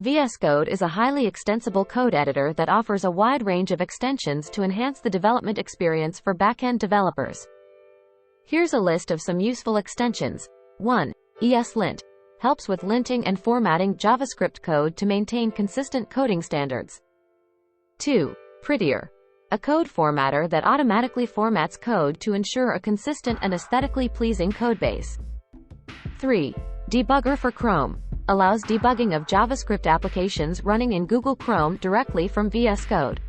vscode is a highly extensible code editor that offers a wide range of extensions to enhance the development experience for backend developers. Here's a list of some useful extensions. 1. ESLint helps with linting and formatting JavaScript code to maintain consistent coding standards. 2. Prettier, a code formatter that automatically formats code to ensure a consistent and aesthetically pleasing codebase. 3. Debugger for Chrome allows debugging of JavaScript applications running in Google Chrome directly from VS Code.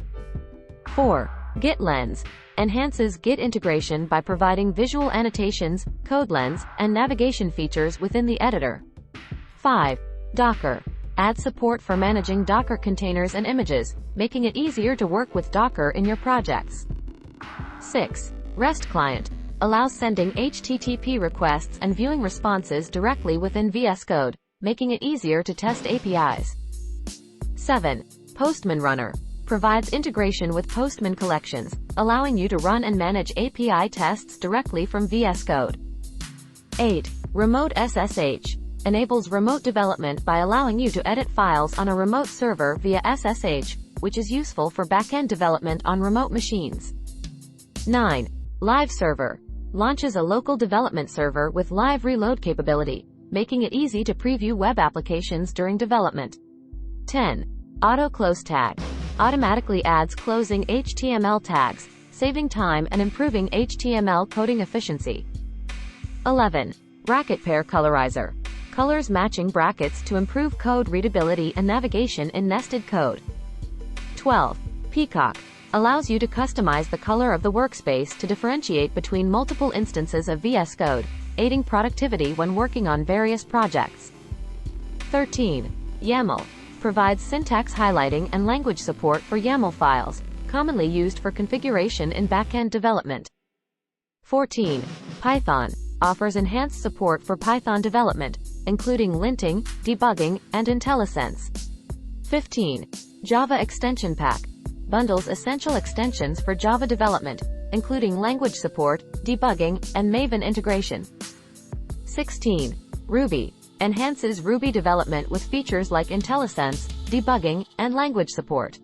4. GitLens enhances Git integration by providing visual annotations, codelens, and navigation features within the editor. 5. Docker adds support for managing Docker containers and images, making it easier to work with Docker in your projects. 6. REST client allows sending HTTP requests and viewing responses directly within VS Code, making it easier to test APIs. 7. Postman Runner provides integration with Postman collections, allowing you to run and manage API tests directly from VS Code. 8. Remote SSH enables remote development by allowing you to edit files on a remote server via SSH, which is useful for backend development on remote machines. 9. Live Server launches a local development server with live reload capability, making it easy to preview web applications during development. 10. Auto Close Tag automatically adds closing HTML tags, saving time and improving HTML coding efficiency. 11. Bracket Pair Colorizer colors matching brackets to improve code readability and navigation in nested code. 12. Peacock allows you to customize the color of the workspace to differentiate between multiple instances of VS Code, aiding productivity when working on various projects. 13. YAML provides syntax highlighting and language support for YAML files, commonly used for configuration in backend development. 14. Python offers enhanced support for Python development, including linting, debugging, and IntelliSense. 15. Java Extension Pack bundles essential extensions for Java development, including language support, debugging, and Maven integration. 16. Ruby enhances Ruby development with features like IntelliSense, debugging, and language support.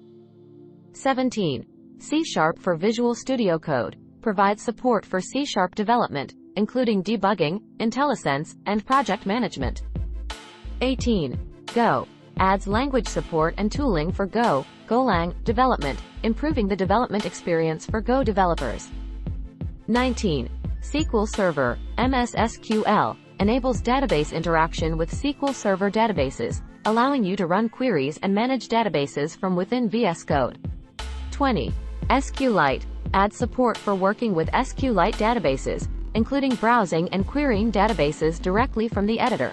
17. C# for Visual Studio Code provides support for C# development, including debugging, IntelliSense, and project management. 18. Go adds language support and tooling for Go, Golang development, improving the development experience for Go developers. 19. SQL Server, MS SQL, enables database interaction with SQL Server databases, allowing you to run queries and manage databases from within VS Code. 20. SQLite adds support for working with SQLite databases, including browsing and querying databases directly from the editor.